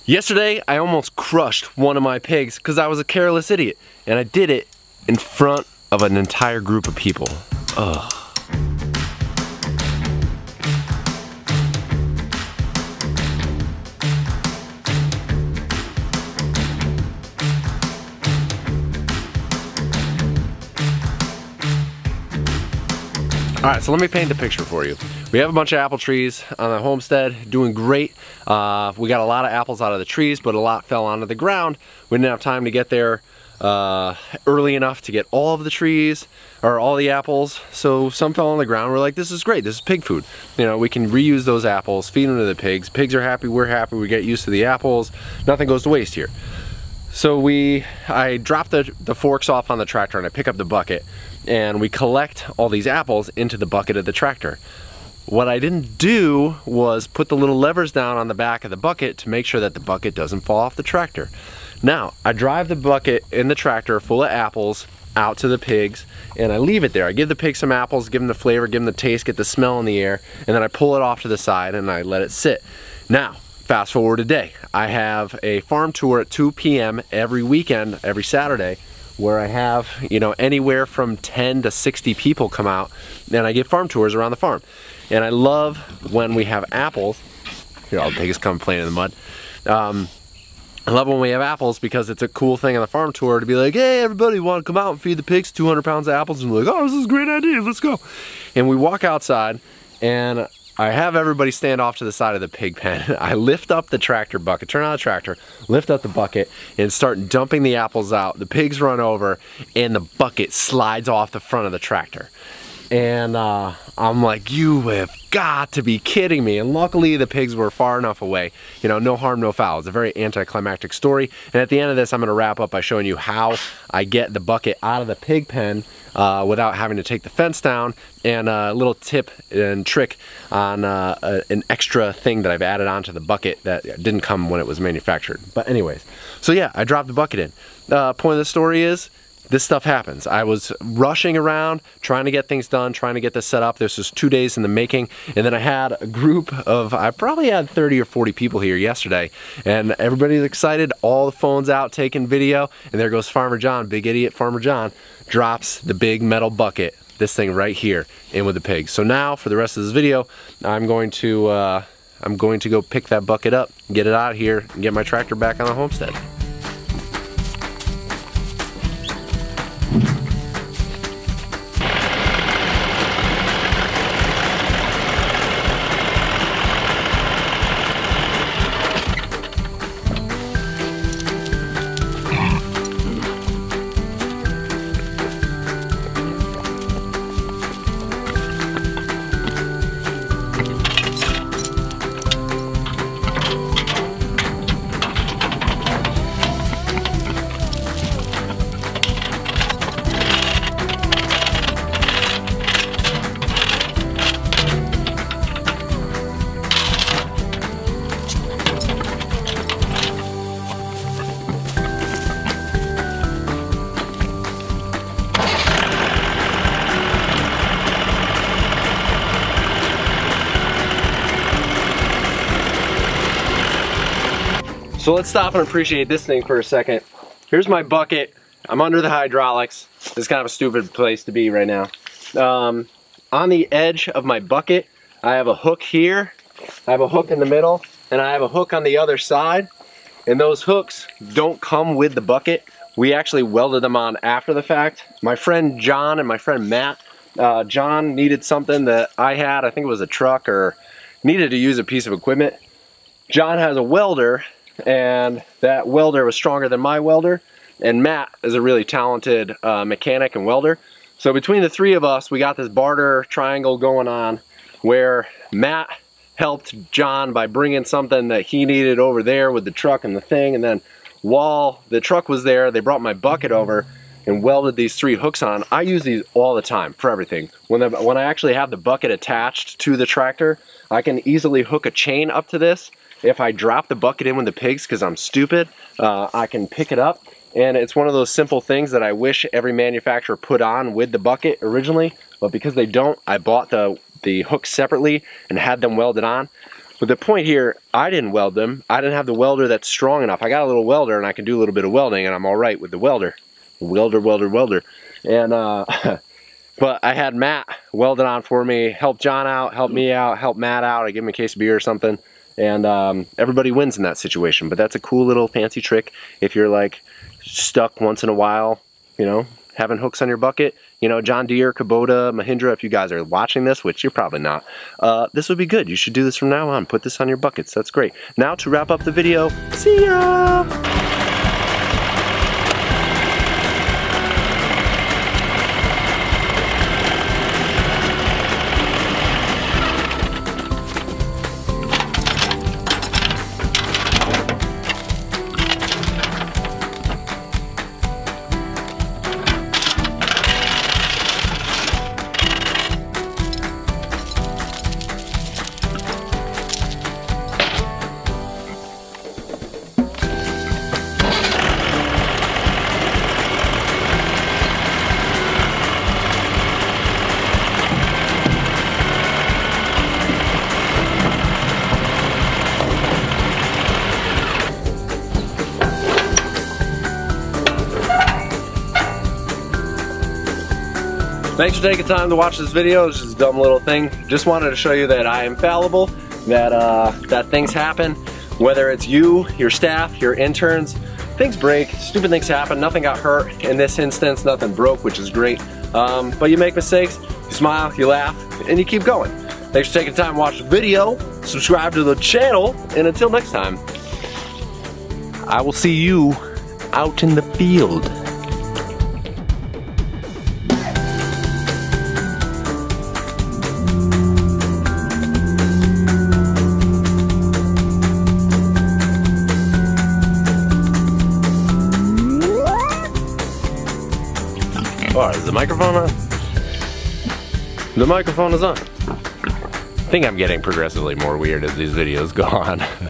Yesterday, I almost crushed one of my pigs because I was a careless idiot, and I did it in front of an entire group of people. Ugh. Alright, so let me paint the picture for you. We have a bunch of apple trees on the homestead, doing great. We got a lot of apples out of the trees, but a lot fell onto the ground. We didn't have time to get there early enough to get all of the trees, or all the apples, so some fell on the ground. We're like, this is great, this is pig food. You know, we can reuse those apples, feed them to the pigs. Pigs are happy, we're happy, we get used to the apples. Nothing goes to waste here. So I drop the forks off on the tractor and I pick up the bucket and we collect all these apples into the bucket of the tractor. What I didn't do was put the little levers down on the back of the bucket to make sure that the bucket doesn't fall off the tractor. Now, I drive the bucket in the tractor full of apples out to the pigs and I leave it there. I give the pigs some apples, give them the flavor, give them the taste, get the smell in the air, and then I pull it off to the side and I let it sit. Now, fast forward a day. I have a farm tour at 2 p.m. every weekend, every Saturday, where I have, you know, anywhere from 10 to 60 people come out and I give farm tours around the farm. And I love when we have apples. Here, all the pigs come playing in the mud. I love when we have apples because it's a cool thing on the farm tour to be like, hey, everybody want to come out and feed the pigs 200 pounds of apples? And we're like, oh, this is a great idea, let's go. And we walk outside and I have everybody stand off to the side of the pig pen. I lift up the tractor bucket, turn on the tractor, lift up the bucket, and start dumping the apples out. The pigs run over, and the bucket slides off the front of the tractor. And I'm like, you have got to be kidding me. And luckily the pigs were far enough away. You know, no harm, no foul. It's a very anticlimactic story. And at the end of this, I'm going to wrap up by showing you how I get the bucket out of the pig pen without having to take the fence down, and a little tip and trick on an extra thing that I've added onto the bucket that didn't come when it was manufactured. But anyways, so yeah, I dropped the bucket in. Point of the story is, this stuff happens. I was rushing around, trying to get things done, trying to get this set up. This was 2 days in the making, and then I had a group of, I probably had 30 or 40 people here yesterday, and everybody's excited, all the phones out taking video, and there goes Farmer John, big idiot Farmer John, drops the big metal bucket, this thing right here, in with the pigs. So now, for the rest of this video, I'm going to go pick that bucket up, get it out of here, and get my tractor back on the homestead. So let's stop and appreciate this thing for a second. Here's my bucket. I'm under the hydraulics. This is kind of a stupid place to be right now. On the edge of my bucket, I have a hook here, I have a hook in the middle, and I have a hook on the other side. And those hooks don't come with the bucket. We actually welded them on after the fact. My friend John and my friend Matt, John needed something that I had, I think it was a truck, or needed to use a piece of equipment. John has a welder, and that welder was stronger than my welder, and Matt is a really talented mechanic and welder. So between the three of us, we got this barter triangle going on where Matt helped John by bringing something that he needed over there with the truck and the thing, and then while the truck was there, they brought my bucket over and welded these 3 hooks on. I use these all the time for everything. When I actually have the bucket attached to the tractor, I can easily hook a chain up to this. If I drop the bucket in with the pigs because I'm stupid, I can pick it up. And it's one of those simple things that I wish every manufacturer put on with the bucket originally, but because they don't, I bought the hook separately and had them welded on. But the point here, I didn't weld them. I didn't have the welder that's strong enough. I got a little welder and I can do a little bit of welding and I'm all right with the welder. Welder. And, but I had Matt weld it on for me, help John out, help me out, help Matt out. I give him a case of beer or something. And everybody wins in that situation. But that's a cool little fancy trick if you're like stuck once in a while, you know, having hooks on your bucket. You know, John Deere, Kubota, Mahindra, if you guys are watching this, which you're probably not, this would be good. You should do this from now on. Put this on your buckets. That's great. Now to wrap up the video, see ya! Thanks for taking time to watch this video. It's just a dumb little thing. Just wanted to show you that I am fallible, that things happen, whether it's you, your staff, your interns. Things break, stupid things happen, nothing got hurt. In this instance, nothing broke, which is great. But you make mistakes, you smile, you laugh, and you keep going. Thanks for taking time to watch the video, subscribe to the channel, and until next time, I will see you out in the field. Oh, is the microphone on? The microphone is on. I think I'm getting progressively more weird as these videos go on.